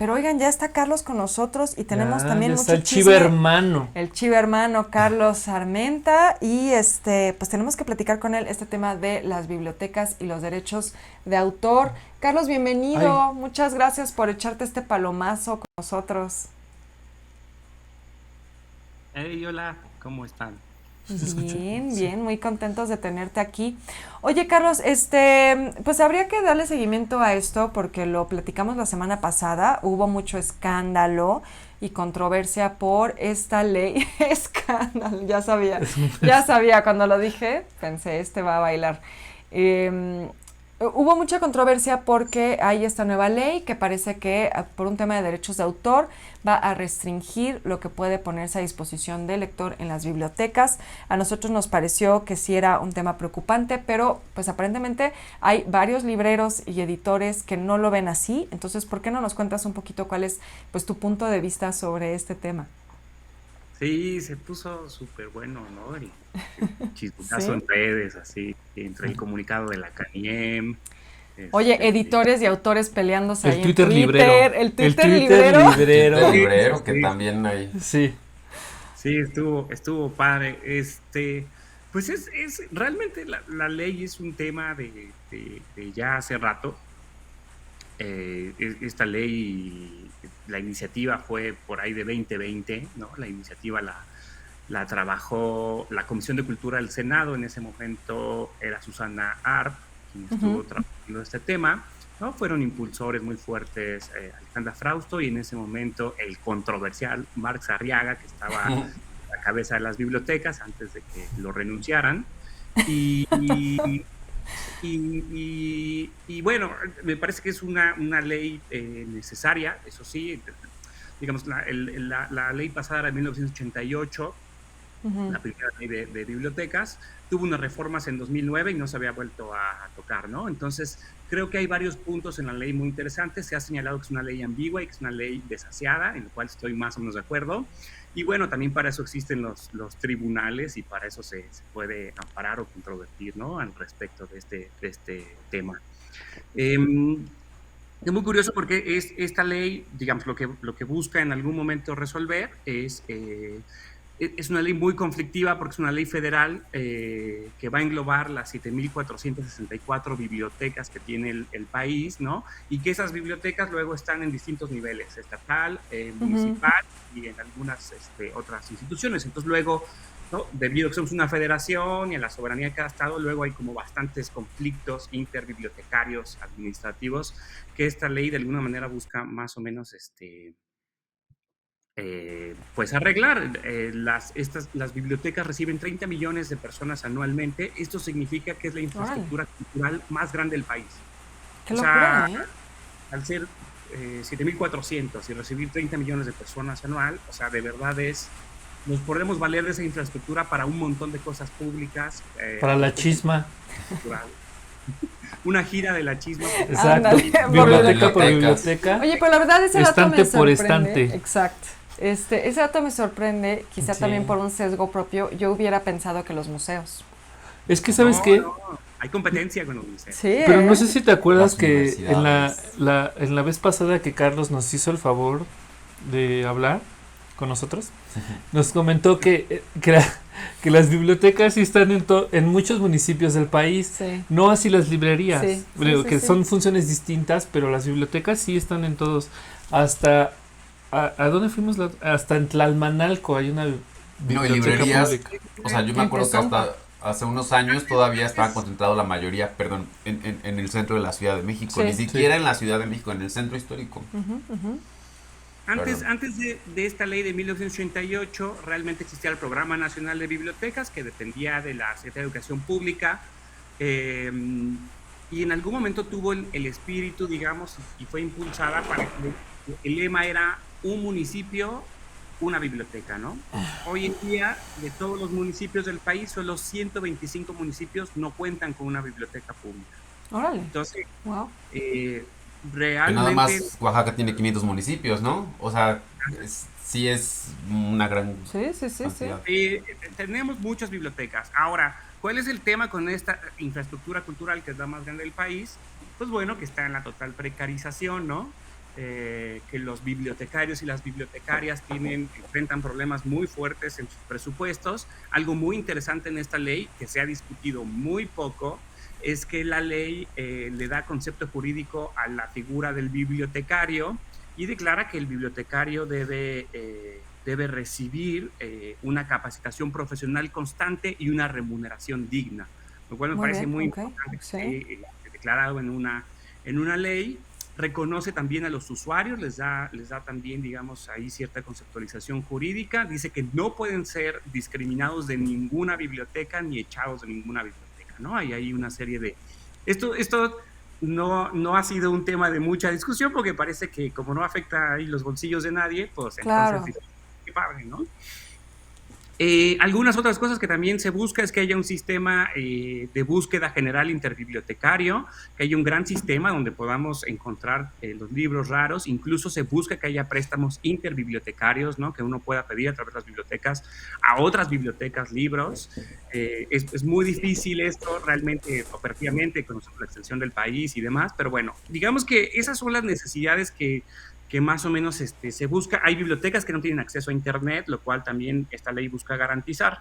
Pero oigan, ya está Carlos con nosotros y tenemos también Ya está mucho el chivo chisme. hermano. El chivo hermano Carlos Armenta y pues tenemos que platicar con él este tema de las bibliotecas y los derechos de autor. Carlos, Ay, bienvenido. Muchas gracias por echarte este palomazo con nosotros. Hey, hola, ¿cómo están? se escucha. Bien, Sí. bien, muy contentos de tenerte aquí. Oye, Carlos, pues habría que darle seguimiento a esto porque lo platicamos la semana pasada. Hubo mucho escándalo y controversia por esta ley. Escándalo, ya sabía cuando lo dije, pensé, este va a bailar. Eh, Hubo mucha controversia porque hay esta nueva ley que parece que por un tema de derechos de autor va a restringir lo que puede ponerse a disposición del lector en las bibliotecas. A nosotros nos pareció que sí era un tema preocupante, pero pues aparentemente hay varios libreros y editores que no lo ven así. Entonces, ¿por qué no nos cuentas un poquito cuál es pues tu punto de vista sobre este tema? Sí, se puso súper bueno, ¿no? El chismetazo Sí. en redes, así, entre el comunicado de la CANIEM, Oye, este, editores y autores peleándose El ahí en Twitter librero. Twitter, el El Twitter Twitter librero. Twitter librero. sí, librero, que sí, también hay. Sí. sí, estuvo padre. Pues realmente la ley es un tema de ya hace rato. Esta ley, la iniciativa fue por ahí de 2020, ¿no? La iniciativa la trabajó la Comisión de Cultura del Senado, en ese momento era Susana Arp, quien Uh-huh. estuvo trabajando este tema, ¿no? Fueron impulsores muy fuertes Alejandra Frausto y en ese momento el controversial Marx Arriaga, que estaba a la cabeza de las bibliotecas antes de que lo renunciaran. Y, y bueno, me parece que es una ley necesaria, eso sí, digamos, la ley pasada era de 1988, Uh-huh. la primera ley de bibliotecas, tuvo unas reformas en 2009 y no se había vuelto a tocar, ¿no? Entonces, creo que hay varios puntos en la ley muy interesantes. Se ha señalado que es una ley ambigua y que es una ley desasiada, en lo cual estoy más o menos de acuerdo. Y bueno, también para eso existen los tribunales y para eso se puede amparar o controvertir, ¿no? Al respecto de este tema. Eh, es muy curioso porque esta ley, digamos, lo que busca en algún momento resolver es una ley muy conflictiva porque es una ley federal que va a englobar las 7.464 bibliotecas que tiene el país, ¿no? Y que esas bibliotecas luego están en distintos niveles, estatal, Uh-huh. municipal y en algunas otras instituciones. Entonces luego, ¿no? Debido a que somos una federación y a la soberanía de cada estado, luego hay como bastantes conflictos interbibliotecarios, administrativos, que esta ley de alguna manera busca más o menos pues arreglar. Las bibliotecas reciben 30 millones de personas anualmente. Esto significa que es la Órale, infraestructura cultural más grande del país. qué O sea, locura, ¿eh? al ser 7.400 y recibir 30 millones de personas anual, o sea, de verdad nos podemos valer de esa infraestructura para un montón de cosas públicas, Para la chisma. cultural. Una gira de la chisma por Exacto. Ándale, por Biblioteca por bibliotecas. biblioteca. Oye, pero la verdad ese dato me Estante por sorprende. estante. Exacto. Ese dato me sorprende, quizá también Sí. por un sesgo propio. Yo hubiera pensado que los museos. Es que, ¿sabes No, qué? no, hay competencia con los museos. Sí, Pero no ¿eh? sé si te acuerdas Las que universidades. en la vez pasada que Carlos nos hizo el favor de hablar con nosotros, nos comentó que las bibliotecas sí están en muchos municipios del país, Sí. no así las librerías, Sí, digo, sí, que sí. son funciones distintas, pero las bibliotecas sí están en todos. Hasta, ¿a dónde fuimos? Hasta en Tlalmanalco hay una No, y biblioteca librerías, pública. o sea, yo me En acuerdo que Tezonco. hasta hace unos años todavía estaba concentrado la mayoría, perdón, en el centro de la Ciudad de México, ni Sí. siquiera en la Ciudad de México, en el centro histórico. Ujú, ujú. Antes, Perdón. antes de esta ley de 1988, realmente existía el Programa Nacional de Bibliotecas, que dependía de la Secretaría de Educación Pública, eh, y en algún momento tuvo el espíritu, digamos, y fue impulsada para que el lema era un municipio, una biblioteca, ¿no? Hoy en día, de todos los municipios del país, solo 125 municipios no cuentan con una biblioteca pública. Órale. Entonces, Wow. eh, Que nada realmente más Oaxaca tiene 500 municipios, ¿no? O sea, sí es una gran Sí, sí, sí, sí. cantidad. tenemos muchas bibliotecas. Ahora, ¿cuál es el tema con esta infraestructura cultural que es la más grande del país? Pues bueno, que está en la total precarización, ¿no? que los bibliotecarios y las bibliotecarias enfrentan problemas muy fuertes en sus presupuestos. Algo muy interesante en esta ley, que se ha discutido muy poco, es que la ley le da concepto jurídico a la figura del bibliotecario y declara que el bibliotecario debe recibir una capacitación profesional constante y una remuneración digna, lo cual me parece muy importante que esté declarado en una ley. Reconoce también a los usuarios, les da también, digamos, ahí cierta conceptualización jurídica. Dice que no pueden ser discriminados de ninguna biblioteca ni echados de ninguna biblioteca, ¿no? Hay ahí una serie de... Esto no ha sido un tema de mucha discusión porque parece que como no afecta ahí los bolsillos de nadie, pues claro. Entonces, qué padre, ¿no? Algunas otras cosas que también se busca es que haya un sistema de búsqueda general interbibliotecario, que haya un gran sistema donde podamos encontrar los libros raros. Incluso se busca que haya préstamos interbibliotecarios, ¿no? Que uno pueda pedir a través de las bibliotecas a otras bibliotecas libros. Es muy difícil esto realmente operativamente con la extensión del país y demás, pero bueno, digamos que esas son las necesidades que más o menos se busca. Hay bibliotecas que no tienen acceso a Internet, lo cual también esta ley busca garantizar.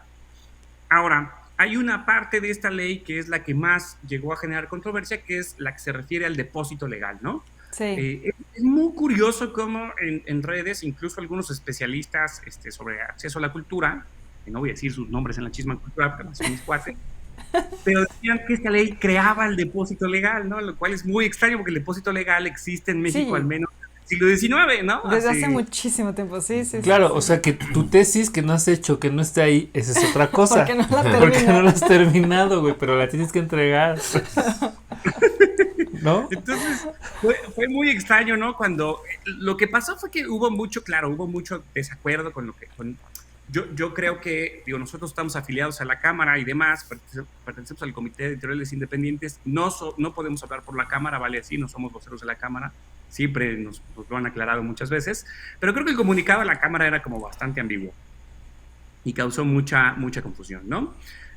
Ahora, hay una parte de esta ley que es la que más llegó a generar controversia, que es la que se refiere al depósito legal, ¿no? Sí. Es muy curioso cómo en redes, incluso algunos especialistas sobre acceso a la cultura, que no voy a decir sus nombres en la chisma cultural, pero son mis cuates, pero decían que esta ley creaba el depósito legal, ¿no? Lo cual es muy extraño porque el depósito legal existe en México al menos siglo XIX, ¿no? Desde hace muchísimo tiempo, sí. Claro, o sea que tu tesis que no has hecho, que no esté ahí, esa es otra cosa. Porque no la has terminado, güey, pero la tienes que entregar. ¿No? Entonces, fue muy extraño, ¿no? Cuando lo que pasó fue que hubo mucho desacuerdo con lo que... Yo creo que, nosotros estamos afiliados a la Cámara y demás, pertenecemos al Comité de Editoriales Independientes, no podemos hablar por la Cámara, vale así, no somos voceros de la Cámara, siempre nos lo han aclarado muchas veces, pero creo que el comunicado de la Cámara era como bastante ambiguo y causó mucha confusión, ¿no?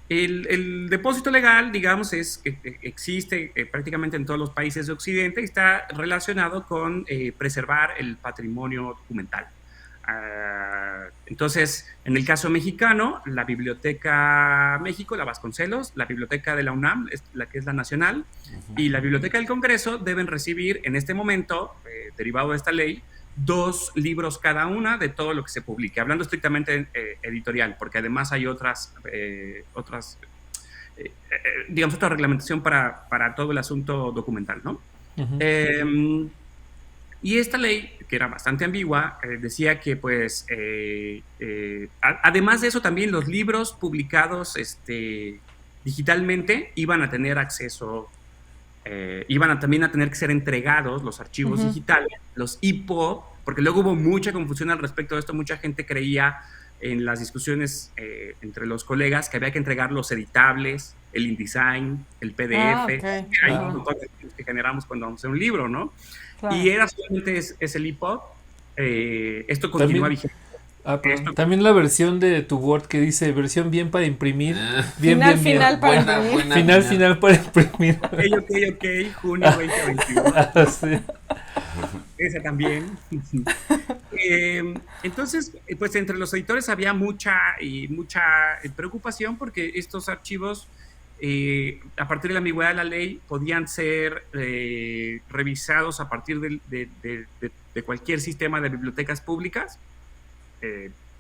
El depósito legal, digamos, existe prácticamente en todos los países de Occidente y está relacionado con preservar el patrimonio documental. Entonces, en el caso mexicano, la Biblioteca México, la Vasconcelos, la Biblioteca de la UNAM, la que es la nacional, y la Biblioteca del Congreso deben recibir en este momento, derivado de esta ley, 2 libros cada una de todo lo que se publique, hablando estrictamente editorial, porque además hay digamos, otra reglamentación para todo el asunto documental, ¿no? Y esta ley, que era bastante ambigua, decía que, pues, además de eso, también los libros publicados digitalmente iban a tener acceso, también a tener que ser entregados los archivos digitales, los EPUB, porque luego hubo mucha confusión al respecto de esto. Mucha gente creía en las discusiones entre los colegas que había que entregar los editables, el InDesign, el PDF, que generamos cuando vamos a hacer un libro, ¿no? Claro. Y era solamente es el EPUB. Esto continúa vigente. También la versión de tu Word que dice versión bien para imprimir. Final para imprimir. Final para imprimir. Ok, junio 2021. Sí. Esa también. Entonces, pues entre los editores había mucha preocupación porque estos archivos, a partir de la ambigüedad de la ley, podían ser revisados a partir de cualquier sistema de bibliotecas públicas.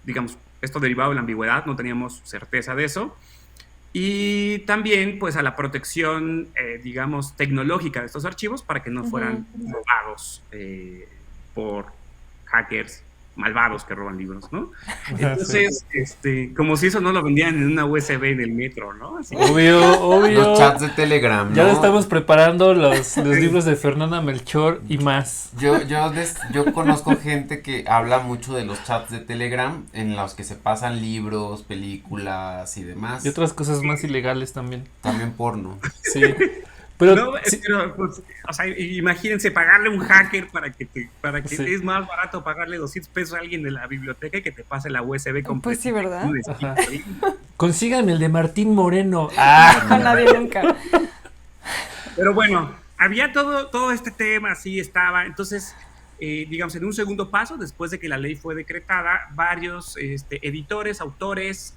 Digamos, esto derivado de la ambigüedad, no teníamos certeza de eso. Y también, pues, a la protección, digamos, tecnológica de estos archivos para que no fueran robados por hackers malvados que roban libros, ¿no? Entonces, como si eso no lo vendían en una USB en el metro, ¿no? Así. Obvio. Los chats de Telegram, ¿no? Ya lo estamos preparando los libros de Fernanda Melchor y más. Yo conozco gente que habla mucho de los chats de Telegram en los que se pasan libros, películas y demás. Y otras cosas más ilegales también. También porno. Sí. Pero, no, pero pues, o sea, imagínense pagarle a un hacker para que sí. Es más barato pagarle 200 pesos a alguien de la biblioteca y que te pase la USB completa. Pues sí, ¿verdad? Consíganme el de Martín Moreno. No, nadie nunca. Pero bueno, había todo este tema, así estaba. Entonces, digamos, en un segundo paso, después de que la ley fue decretada, varios editores, autores,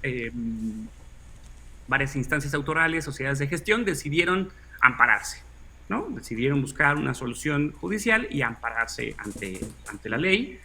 varias instancias autorales, sociedades de gestión, decidieron ampararse, ¿no? Decidieron buscar una solución judicial y ampararse ante la ley,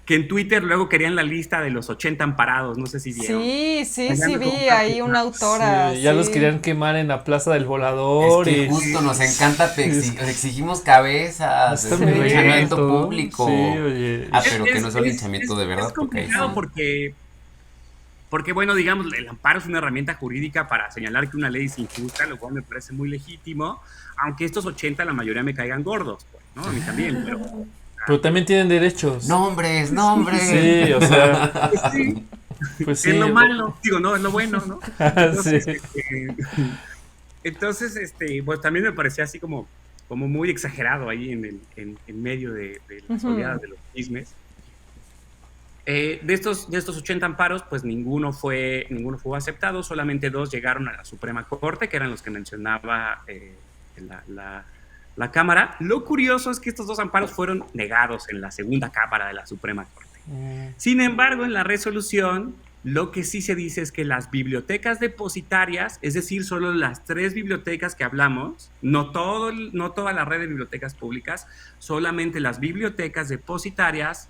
que en Twitter luego querían la lista de los 80 amparados, no sé si vieron. Sí, vi ahí una autora. Sí, ya los querían quemar en la Plaza del Volador. Es que justo nos encanta, exigimos cabezas, Está es muy un linchamiento lento. público. Sí, oye. Pero que no es un linchamiento de verdad. Es complicado porque, bueno, digamos, el amparo es una herramienta jurídica para señalar que una ley es injusta, lo cual me parece muy legítimo, aunque estos 80 la mayoría me caigan gordos, pues, ¿no? A mí también, Pero también tienen derechos. Nombres. Sí, o sea. Sí, Pues sí. es lo malo, digo, no, es lo bueno, ¿no? Entonces, Sí. entonces, pues también me parecía así como muy exagerado ahí en medio de las oleadas de los chismes. De estos 80 amparos, pues ninguno fue aceptado, solamente 2 llegaron a la Suprema Corte, que eran los que mencionaba la Cámara. Lo curioso es que estos 2 amparos fueron negados en la segunda Cámara de la Suprema Corte. Sin embargo, en la resolución, lo que sí se dice es que las bibliotecas depositarias, es decir, solo las 3 bibliotecas que hablamos, no toda la red de bibliotecas públicas, solamente las bibliotecas depositarias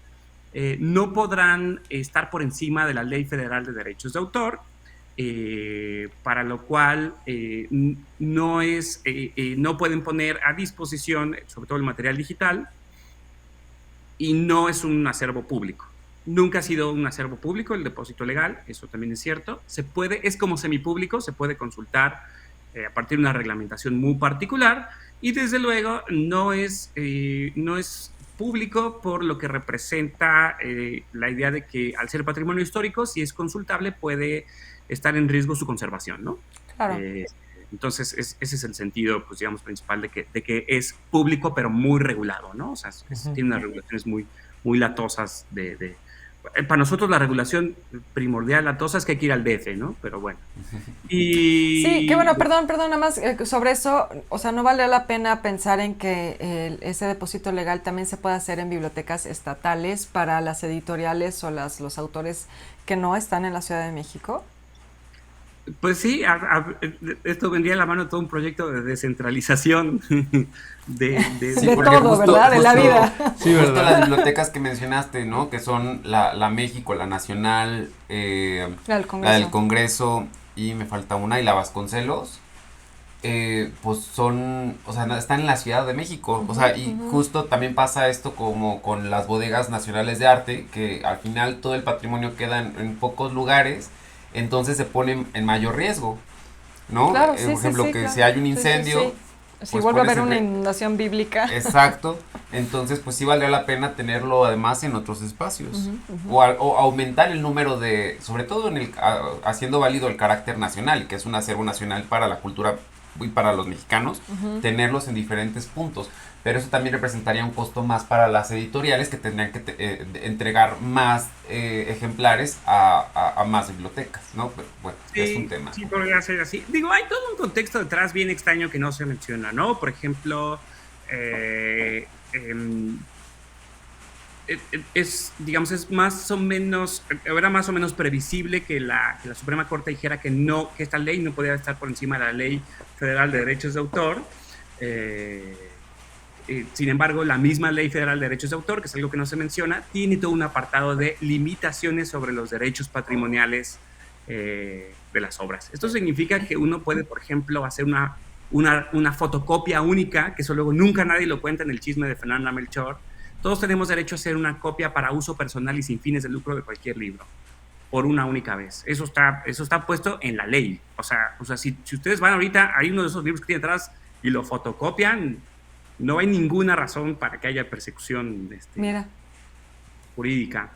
no podrán estar por encima de la Ley Federal de Derechos de Autor, para lo cual no pueden poner a disposición, sobre todo el material digital, y no es un acervo público. Nunca ha sido un acervo público el depósito legal, eso también es cierto. Es como semipúblico, se puede consultar a partir de una reglamentación muy particular, y desde luego no es público por lo que representa la idea de que al ser patrimonio histórico, si es consultable, puede estar en riesgo su conservación, ¿no? Claro. Entonces, ese es el sentido, pues, digamos, principal de que es público, pero muy regulado, ¿no? O sea, tiene unas regulaciones muy, muy latosas para nosotros la regulación primordial latosa es que hay que ir al DF, ¿no? Pero bueno. Sí, qué bueno, perdón, nada más sobre eso, o sea, ¿no vale la pena pensar en que ese depósito legal también se puede hacer en bibliotecas estatales para las editoriales o los autores que no están en la Ciudad de México? Pues sí, esto vendría a la mano de todo un proyecto de descentralización de todo, ¿verdad? De la vida. Sí, justo ¿verdad? Las bibliotecas que mencionaste, ¿no? Que son la México, la Nacional, la del Congreso y me falta una, y la Vasconcelos, pues son, o sea, están en la Ciudad de México, o sea, y justo también pasa esto como con las bodegas nacionales de arte, que al final todo el patrimonio queda en pocos lugares. Entonces se pone en mayor riesgo, ¿no? Claro, Por ejemplo, que si hay un incendio... Si vuelve a haber una inundación bíblica. Exacto. Entonces, pues sí valdría la pena tenerlo además en otros espacios. O aumentar el número sobre todo haciendo válido el carácter nacional, que es un acervo nacional para la cultura y para los mexicanos, tenerlos en diferentes puntos. Pero eso también representaría un costo más para las editoriales, que tendrían que entregar más ejemplares a más bibliotecas, ¿no? Pero bueno, sí, es un tema. Sí, podría ser así. Digo, hay todo un contexto detrás bien extraño que no se menciona, ¿no? Por ejemplo, era más o menos previsible que la Suprema Corte dijera que esta ley no podía estar por encima de la Ley Federal de Derechos de Autor. Sin embargo, la misma Ley Federal de Derechos de Autor, que es algo que no se menciona, tiene todo un apartado de limitaciones sobre los derechos patrimoniales de las obras. Esto significa que uno puede, por ejemplo, hacer una fotocopia única, que eso luego nunca nadie lo cuenta en el chisme de Fernanda Melchor. Todos tenemos derecho a hacer una copia para uso personal y sin fines de lucro de cualquier libro, por una única vez. Eso está puesto en la ley. O sea, si ustedes van ahorita, hay uno de esos libros que tiene atrás y lo fotocopian, no hay ninguna razón para que haya persecución jurídica.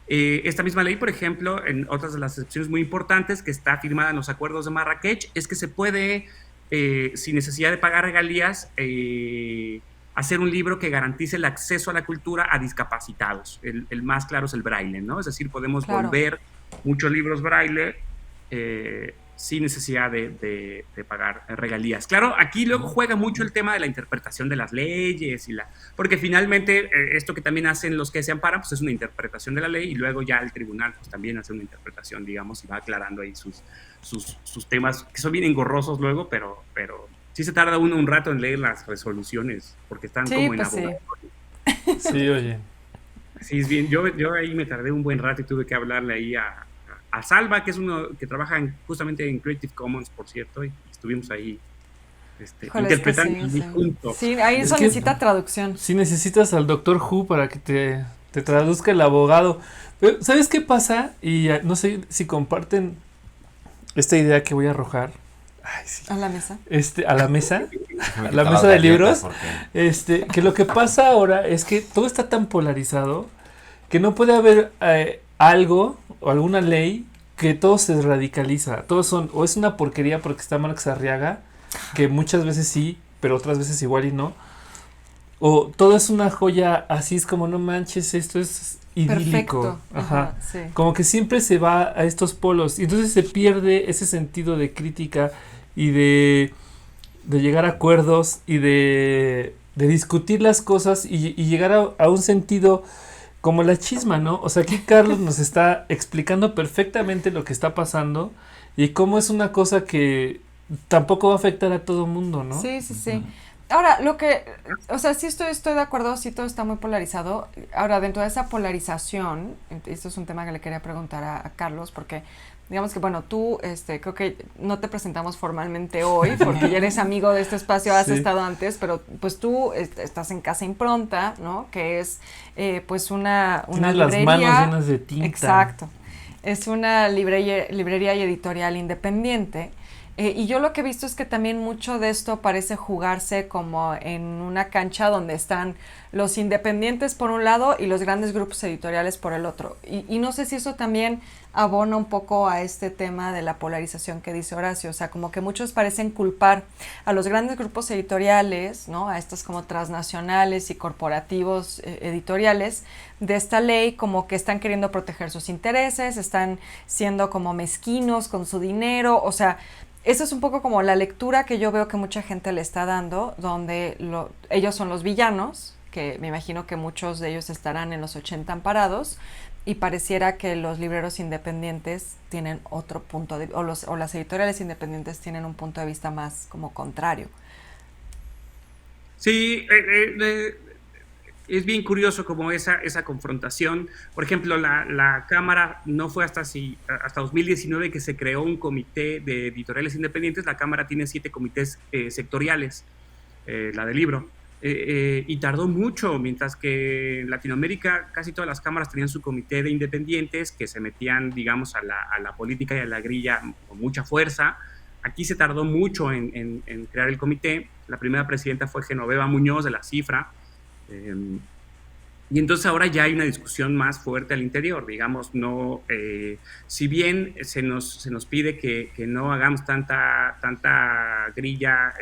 Esta misma ley, por ejemplo, en otras de las excepciones muy importantes que está firmada en los acuerdos de Marrakech, es que se puede, sin necesidad de pagar regalías, hacer un libro que garantice el acceso a la cultura a discapacitados. El más claro es el braille, ¿no? Es decir, podemos volver muchos libros braille sin necesidad de pagar regalías. Claro, aquí luego juega mucho el tema de la interpretación de las leyes, porque finalmente esto que también hacen los que se amparan, pues es una interpretación de la ley y luego ya el tribunal pues también hace una interpretación, digamos, y va aclarando ahí sus temas, que son bien engorrosos luego, pero sí se tarda uno un rato en leer las resoluciones, porque están Sí, como en pues sí. abogado. Sí, oye. Sí, es bien. Yo ahí me tardé un buen rato y tuve que hablarle ahí a Salva, que es uno que trabaja justamente en Creative Commons, por cierto, y estuvimos ahí Híjole, es que interpretando sí, sí. juntos. Sí, ahí Es eso que- necesita traducción. Si necesitas al Doctor Who para que te traduzca el abogado. Pero, ¿sabes qué pasa? Y no sé si comparten esta idea que voy a arrojar. Ay, sí. A la mesa. A la mesa. Me La quitaba mesa de galletas libros. porque- Que lo que pasa ahora es que todo está tan polarizado que no puede haber algo o alguna ley que todo se radicaliza. Todos son, o es una porquería porque está Marx Arriaga, que muchas veces sí, pero otras veces igual y no. O todo es una joya, así es como no manches, esto es idílico. Perfecto. Ajá. Sí. Como que siempre se va a estos polos y entonces se pierde ese sentido de crítica y de llegar a acuerdos y de discutir las cosas y llegar a un sentido como la chisma, ¿no? O sea, aquí Carlos nos está explicando perfectamente lo que está pasando y cómo es una cosa que tampoco va a afectar a todo mundo, ¿no? Sí, sí, sí. Ahora, o sea, sí estoy de acuerdo, sí todo está muy polarizado. Ahora, dentro de esa polarización, esto es un tema que le quería preguntar a Carlos, porque digamos que, bueno, tú, creo que no te presentamos formalmente hoy, porque ya eres amigo de este espacio, has Sí. estado antes, pero pues tú estás en Casa Impronta, ¿no? Que es, pues una Tienes las librería. manos llenas de tinta. Exacto. Es una librería y editorial independiente. Y yo lo que he visto es que también mucho de esto parece jugarse como en una cancha donde están los independientes por un lado y los grandes grupos editoriales por el otro. Y no sé si eso también abona un poco a este tema de la polarización que dice Horacio. O sea, como que muchos parecen culpar a los grandes grupos editoriales, ¿no? A estos como transnacionales y corporativos editoriales de esta ley, como que están queriendo proteger sus intereses, están siendo como mezquinos con su dinero. O sea, eso es un poco como la lectura que yo veo que mucha gente le está dando, donde ellos son los villanos, que me imagino que muchos de ellos estarán en los 80 amparados, y pareciera que los libreros independientes tienen otro punto de o las editoriales independientes tienen un punto de vista más como contrario. Sí, es bien curioso como esa confrontación. Por ejemplo, la Cámara no fue hasta 2019 que se creó un comité de editoriales independientes. La Cámara tiene 7 comités sectoriales, la del libro, y tardó mucho, mientras que en Latinoamérica casi todas las cámaras tenían su comité de independientes que se metían, digamos, a la política y a la grilla con mucha fuerza. Aquí se tardó mucho en crear el comité. La primera presidenta fue Genoveva Muñoz de La Cifra. Y entonces ahora ya hay una discusión más fuerte al interior, digamos, no, si bien se nos pide que no hagamos tanta grilla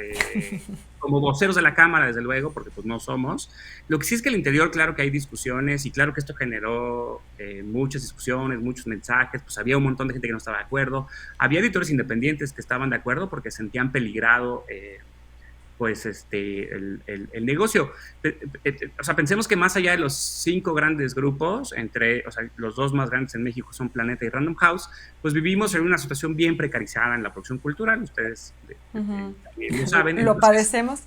como voceros de la Cámara, desde luego, porque pues no somos, lo que sí es que al interior, claro que hay discusiones y claro que esto generó muchas discusiones, muchos mensajes, pues había un montón de gente que no estaba de acuerdo, había editores independientes que estaban de acuerdo porque sentían peligrado pues el negocio. O sea, pensemos que más allá de los 5 grandes grupos, o sea, los 2 más grandes en México son Planeta y Random House, pues vivimos en una situación bien precarizada en la producción cultural, ustedes también lo saben. Lo Entonces, padecemos.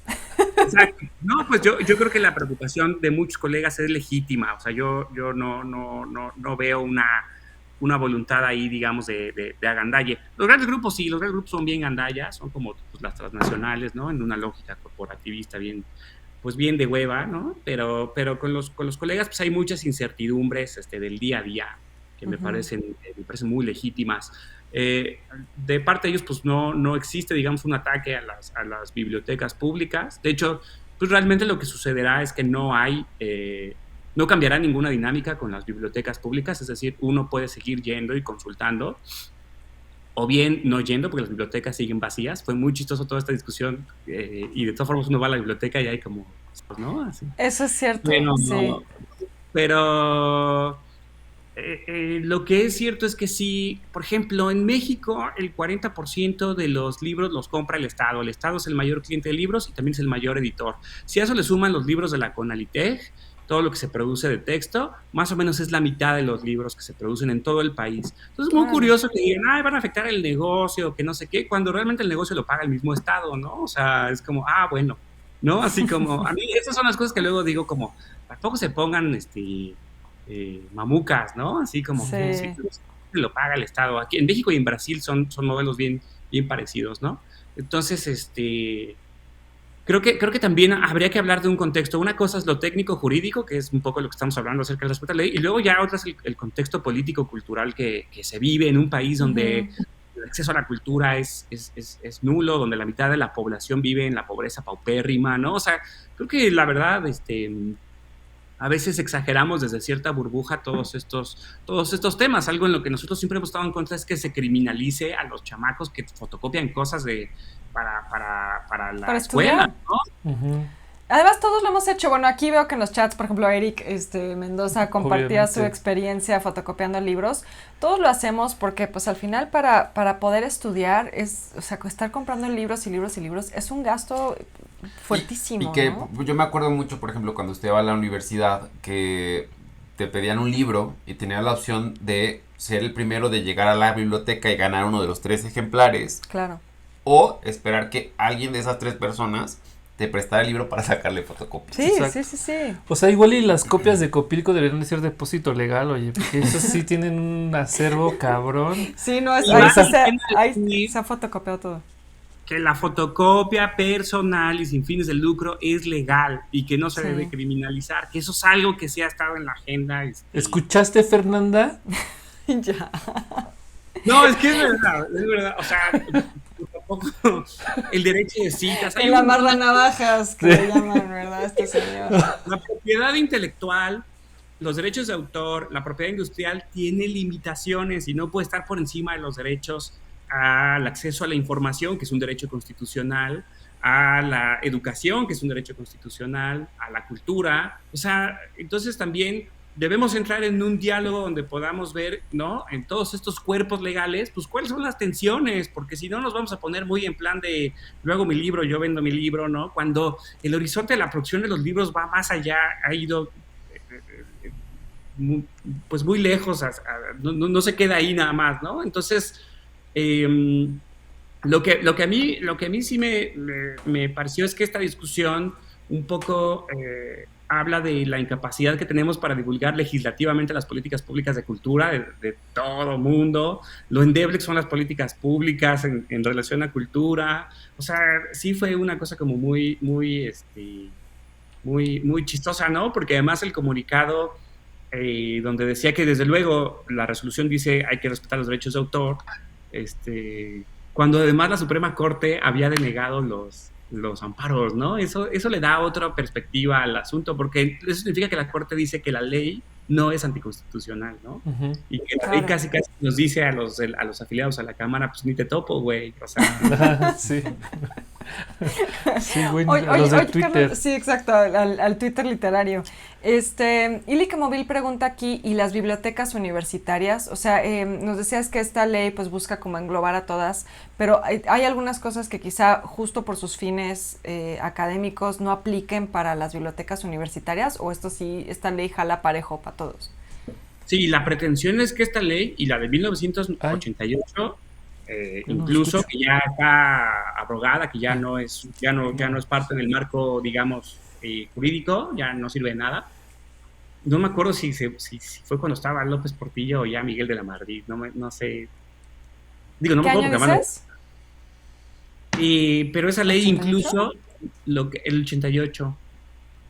exacto. No, pues yo creo que la preocupación de muchos colegas es legítima, o sea, yo no veo una voluntad ahí, digamos, de agandalle. Los grandes grupos sí, los grandes grupos son bien gandallas, son como pues, las transnacionales, ¿no? En una lógica corporativista bien de hueva, ¿no? Pero con los colegas pues hay muchas incertidumbres del día a día que me parecen muy legítimas. De parte de ellos pues no existe, digamos, un ataque a las bibliotecas públicas. De hecho, pues realmente lo que sucederá es que no cambiará ninguna dinámica con las bibliotecas públicas, es decir, uno puede seguir yendo y consultando, o bien no yendo porque las bibliotecas siguen vacías. Fue muy chistoso toda esta discusión y de todas formas uno va a la biblioteca y hay como, ¿no? Así. Eso es cierto, Bueno, sí. pero Lo que es cierto es que sí, por ejemplo, en México el 40% de los libros los compra el Estado. El Estado es el mayor cliente de libros y también es el mayor editor. Si a eso le suman los libros de la Conaliteg, todo lo que se produce de texto, más o menos es la mitad de los libros que se producen en todo el país. Entonces es muy curioso que digan, van a afectar el negocio, que no sé qué, cuando realmente el negocio lo paga el mismo Estado, ¿no? O sea, es como, bueno, ¿no? Así como, a mí esas son las cosas que luego digo como, tampoco se pongan, mamucas, ¿no? Así como, sí, lo paga el Estado. Aquí en México y en Brasil son modelos bien parecidos, ¿no? Entonces, creo que también habría que hablar de un contexto. Una cosa es lo técnico-jurídico, que es un poco lo que estamos hablando acerca del respeto a la ley, y luego ya otra es el contexto político-cultural que se vive en un país donde el acceso a la cultura es nulo, donde la mitad de la población vive en la pobreza paupérrima, ¿no? O sea, creo que la verdad, a veces exageramos desde cierta burbuja todos estos temas. Algo en lo que nosotros siempre hemos estado en contra es que se criminalice a los chamacos que fotocopian cosas para la escuela, ¿no? Uh-huh. Además, todos lo hemos hecho. Bueno, aquí veo que en los chats, por ejemplo, Eric Mendoza compartía Obviamente. su experiencia fotocopiando libros. Todos lo hacemos porque, pues, al final, para poder estudiar, estar comprando libros y libros y libros es un gasto fuertísimo, y que ¿no? yo me acuerdo mucho, por ejemplo, cuando estudiaba en la universidad, que te pedían un libro y tenías la opción de ser el primero de llegar a la biblioteca y ganar uno de los 3 ejemplares. Claro. O esperar que alguien de esas 3 personas te prestara el libro para sacarle fotocopia. Sí, Exacto. sí. O sea, igual y las copias de Copilco deberían de ser depósito legal, oye, porque esos sí tienen un acervo cabrón. Sí, no, ahí se ha fotocopiado todo. Que la fotocopia personal y sin fines de lucro es legal y que no se debe criminalizar, que eso es algo que sí ha estado en la agenda. ¿Escuchaste, Fernanda? Ya. No, es que es verdad, o sea, tampoco el derecho de citas. El amarranavajas, que le llaman, ¿verdad? Este señor. La propiedad intelectual, los derechos de autor, la propiedad industrial tiene limitaciones y no puede estar por encima de los derechos al acceso a la información, que es un derecho constitucional, a la educación, que es un derecho constitucional, a la cultura. O sea, entonces también debemos entrar en un diálogo donde podamos ver, ¿no? En todos estos cuerpos legales, pues cuáles son las tensiones, porque si no nos vamos a poner muy en plan de yo hago mi libro, yo vendo mi libro, ¿no? Cuando el horizonte de la producción de los libros va más allá, ha ido pues muy lejos, no se queda ahí nada más, ¿no? Entonces, lo que a mí sí me pareció es que esta discusión un poco habla de la incapacidad que tenemos para divulgar legislativamente las políticas públicas de cultura de todo mundo, lo endeble que son las políticas públicas en relación a cultura. O sea, sí fue una cosa como muy chistosa, ¿no? Porque además el comunicado donde decía que desde luego la resolución dice hay que respetar los derechos de autor, cuando además la Suprema Corte había denegado los amparos, ¿no? Eso le da otra perspectiva al asunto, porque eso significa que la Corte dice que la ley no es anticonstitucional, ¿no? Uh-huh. Y que la ley casi nos dice a los afiliados a la Cámara, pues ni te topo, güey. O sea, sí. Sí, güey, Oye, los de Twitter. Carlos, sí, exacto, al Twitter literario. Ilica Móvil pregunta aquí, ¿y las bibliotecas universitarias? O sea, nos decías que esta ley pues busca como englobar a todas, pero hay algunas cosas que quizá justo por sus fines académicos no apliquen para las bibliotecas universitarias, o esta ley jala parejo para todos. Sí, la pretensión es que esta ley y la de 1988 incluso que ya está abrogada, que ya no es parte del marco, digamos, jurídico, ya no sirve de nada. No me acuerdo si fue cuando estaba López Portillo o ya Miguel de la Madrid, no sé. Digo, no me acuerdo. ¿Qué año dices? Pero esa ley 88? incluso, el 88.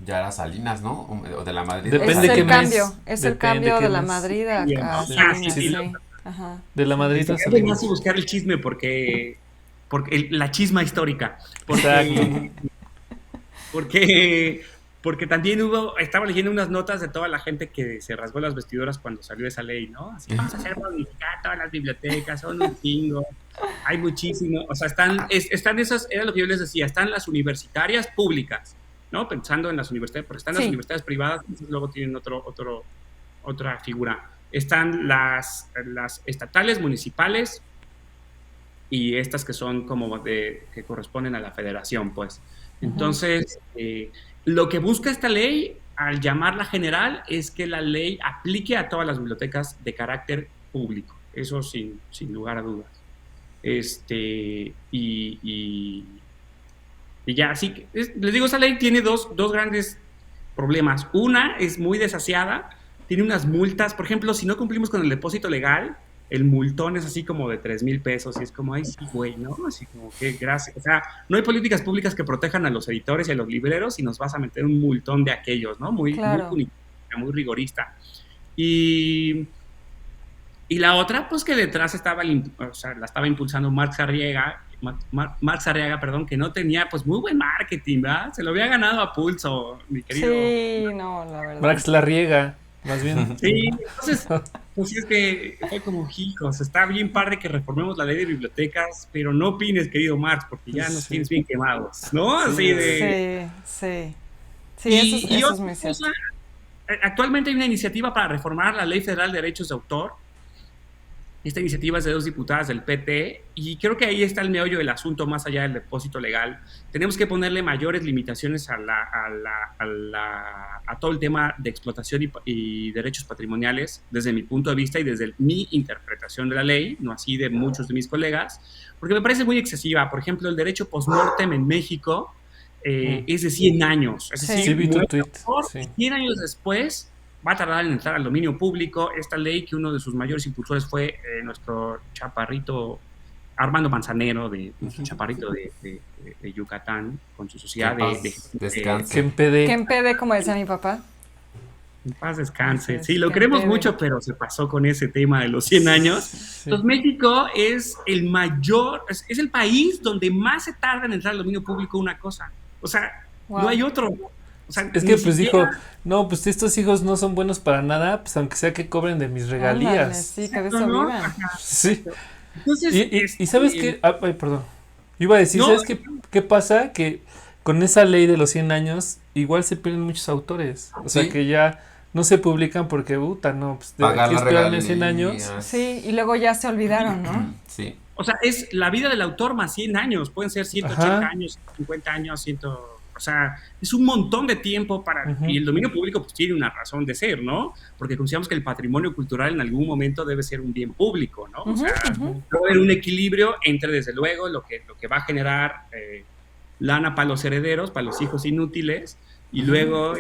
Ya era Salinas, ¿no? O de la Madrid. Depende Es de qué el cambio, mes. es el Depende cambio qué de la mes. Madrid a Salinas, sí. Ajá. De la Madrid a Es Salinas. más buscar el chisme porque la chisma histórica. Porque también estaba leyendo uunas notas de toda la gente que se rasgó las vestiduras cuando salió esa ley, ¿no? Así, vamos a hacer modificar todas las bibliotecas, son un chingo, hay muchísimo, o sea, están esas, era lo que yo les decía, están las universitarias públicas, ¿no? Pensando en las universidades, porque están las universidades privadas, entonces luego tienen otra figura. están las estatales, municipales y estas que son como que corresponden a la federación, pues. Entonces, lo que busca esta ley, al llamarla general, es que la ley aplique a todas las bibliotecas de carácter público. Eso sin lugar a dudas. Y ya, así les digo, esa ley tiene dos grandes problemas. Una, es muy desasiada, tiene unas multas. Por ejemplo, si no cumplimos con el depósito legal, el multón es así como de 3,000 pesos y es como, ay, sí, güey, ¿no? Así como, qué gracia. O sea, no hay políticas públicas que protejan a los editores y a los libreros y nos vas a meter un multón de aquellos, ¿no? Muy muy rigorista. Y la otra, pues que detrás estaba, la estaba impulsando Marx Arriaga, perdón, que no tenía pues muy buen marketing, ¿verdad? Se lo había ganado a pulso, mi querido. Sí, no, la verdad. Marx la riega, más bien. Sí, entonces, pues sí, es que fue como, hijos, está bien padre que reformemos la ley de bibliotecas, pero no opines, querido Marx, porque ya nos tienes bien quemados, ¿no? Así de... Sí, eso es muy cierto. Actualmente hay una iniciativa para reformar la Ley Federal de Derechos de Autor. Esta iniciativa es de 2 diputadas del PT y creo que ahí está el meollo del asunto más allá del depósito legal. Tenemos que ponerle mayores limitaciones a todo el tema de explotación y derechos patrimoniales desde mi punto de vista y desde mi interpretación de la ley, no así de muchos de mis colegas, porque me parece muy excesiva. Por ejemplo, el derecho post-mortem en México es de 100 años. Es decir, sí, vi tu tweet. 100 años después va a tardar en entrar al dominio público esta ley, que uno de sus mayores impulsores fue nuestro chaparrito Armando Manzanero, nuestro chaparrito de Yucatán, con su sociedad que empede, como decía mi papá. En paz descanse. Sí, lo queremos mucho, pero se pasó con ese tema de los 100 años. Sí. Entonces, México es el mayor, es el país donde más se tarda en entrar al dominio público una cosa. O sea, no hay otro. O sea, es que pues dijo, no, pues estos hijos no son buenos para nada, pues aunque sea que cobren de mis regalías. Ándale, sí, que de eso vivan. Sí. Entonces, y ¿sabes qué? Ay, perdón. Yo iba a decir, ¿sabes qué pasa? Que con esa ley de los 100 años, igual se pierden muchos autores. O sea, que ya no se publican porque, no, pues de aquí esperan 100 años. Sí, y luego ya se olvidaron, ¿no? Sí. O sea, es la vida del autor más 100 años. Pueden ser 180 años, 50 años, o sea, es un montón de tiempo para... Y el dominio público pues tiene una razón de ser, ¿no? Porque consideramos que el patrimonio cultural en algún momento debe ser un bien público, ¿no? O sea, debe haber un equilibrio entre, desde luego, lo que va a generar lana para los herederos, para los hijos inútiles, y luego...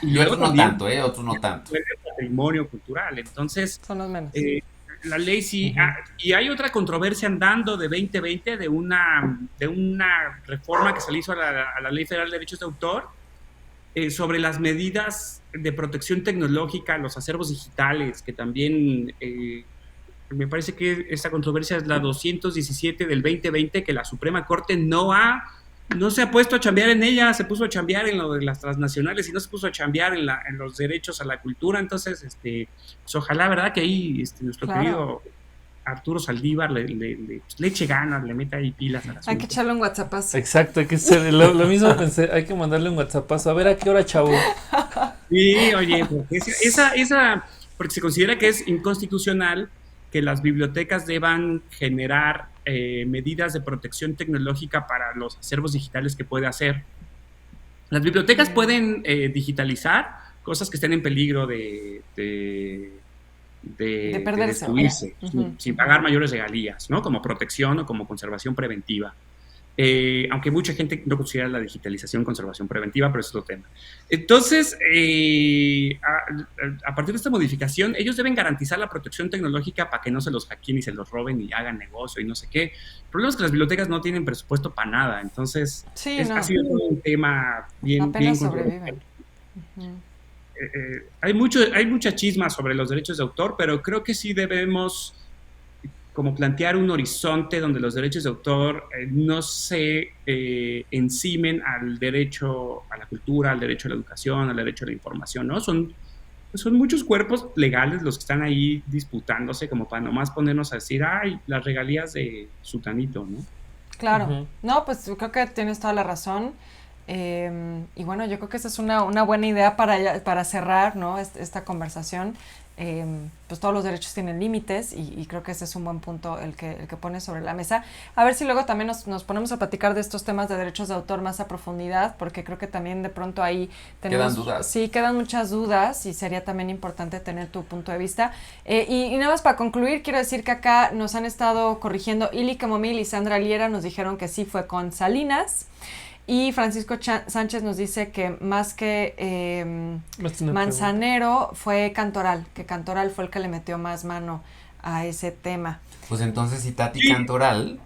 y otros no tanto, otros no tanto. El patrimonio cultural, entonces... Son los menos. La ley sí, y hay otra controversia andando de 2020 de una reforma que se le hizo a la Ley Federal de Derechos de Autor sobre las medidas de protección tecnológica, los acervos digitales, que también me parece que esta controversia es la 217 del 2020, que la Suprema Corte no se ha puesto a chambear en ella, se puso a chambear en lo de las transnacionales y no se puso a chambear en los derechos a la cultura. Entonces, pues ojalá, ¿verdad? Que ahí nuestro querido Arturo Saldívar le eche ganas, le meta ahí pilas al asunto. Hay que echarle un WhatsAppazo. Exacto, hay que hacer lo mismo pensé, hay que mandarle un WhatsAppazo. A ver, ¿a qué hora, chavo? Sí, oye, porque porque se considera que es inconstitucional que las bibliotecas deban generar medidas de protección tecnológica para los acervos digitales que puede hacer. Las bibliotecas pueden digitalizar cosas que estén en peligro de destruirse, sin pagar mayores regalías, ¿no? Como protección o como conservación preventiva. Aunque mucha gente no considera la digitalización conservación preventiva, pero eso es otro tema. Entonces, a partir de esta modificación, ellos deben garantizar la protección tecnológica para que no se los hackeen y se los roben y hagan negocio y no sé qué. El problema es que las bibliotecas no tienen presupuesto para nada, entonces ha sido todo un tema bien... Apenas sobreviven. Hay mucha chisma sobre los derechos de autor, pero creo que sí debemos como plantear un horizonte donde los derechos de autor no se encimen al derecho a la cultura, al derecho a la educación, al derecho a la información, ¿no? Son muchos cuerpos legales los que están ahí disputándose como para nomás ponernos a decir, ay, las regalías de sutanito, ¿no? Claro. No, pues yo creo que tienes toda la razón. Y bueno, yo creo que esa es una buena idea para cerrar, ¿no? Esta conversación. Pues todos los derechos tienen límites y creo que ese es un buen punto el que pone sobre la mesa. A ver si luego también nos ponemos a platicar de estos temas de derechos de autor más a profundidad, porque creo que también de pronto ahí tenemos... Quedan dudas. Sí, quedan muchas dudas y sería también importante tener tu punto de vista. Y nada más para concluir, quiero decir que acá nos han estado corrigiendo Ili Camomil y Sandra Liera, nos dijeron que sí fue con Salinas. Y Francisco Sánchez nos dice que más que Manzanero fue Cantoral, que Cantoral fue el que le metió más mano a ese tema. Pues entonces si Tati Cantoral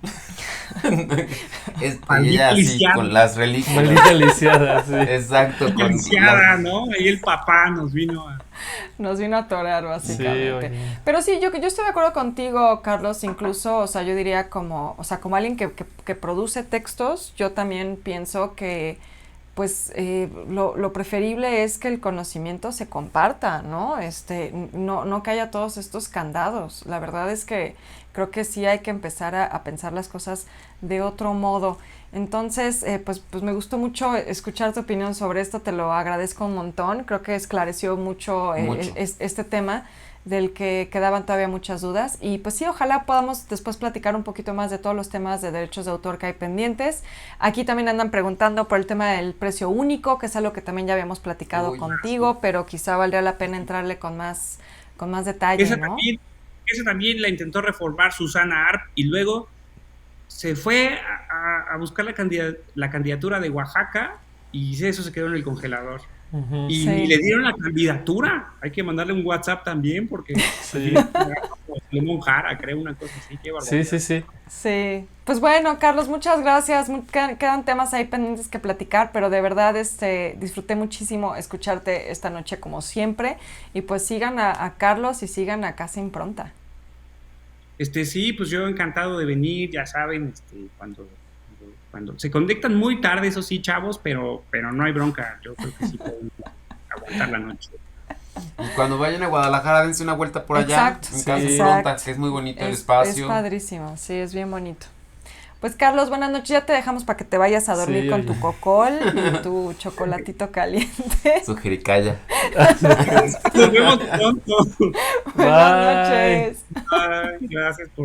ella así con las reliquias. Maldita lisiada, sí. Exacto. Con lisiada, ¿no? Ahí el papá nos vino a atorar básicamente. Sí, pero sí, yo estoy de acuerdo contigo, Carlos, incluso, o sea, yo diría como alguien que produce textos, yo también pienso que pues lo preferible es que el conocimiento se comparta, ¿no? No que haya todos estos candados. La verdad es que creo que sí hay que empezar a pensar las cosas de otro modo. Entonces, pues me gustó mucho escuchar tu opinión sobre esto, te lo agradezco un montón. Creo que esclareció mucho. Este tema del que quedaban todavía muchas dudas. Y pues sí, ojalá podamos después platicar un poquito más de todos los temas de derechos de autor que hay pendientes. Aquí también andan preguntando por el tema del precio único, que es algo que también ya habíamos platicado contigo, pero quizá valdría la pena entrarle con más detalle, ¿no? Esa también la intentó reformar Susana Arp y luego se fue a buscar la candidatura de Oaxaca y eso se quedó en el congelador. Uh-huh. Y Sí. le dieron la candidatura. Hay que mandarle un WhatsApp también porque Sí. Lemon Jara, creo, una cosa así. Qué barbaridad. Sí. Pues bueno, Carlos, muchas gracias. Quedan temas ahí pendientes que platicar, pero de verdad disfruté muchísimo escucharte esta noche como siempre. Y pues sigan a Carlos y sigan a Casa Impronta. Sí, pues yo encantado de venir, ya saben, cuando se conectan muy tarde, eso sí, chavos, pero no hay bronca. Yo creo que sí pueden aguantar la noche. Y cuando vayan a Guadalajara, dense una vuelta por allá. Exacto. En Casa Sí. Impronta, que es muy bonito el espacio. Es padrísimo, sí, es bien bonito. Pues Carlos, buenas noches, ya te dejamos para que te vayas a dormir con tu cocol y tu chocolatito caliente. Su jericaya. Nos vemos pronto. Buenas noches. Ay, gracias por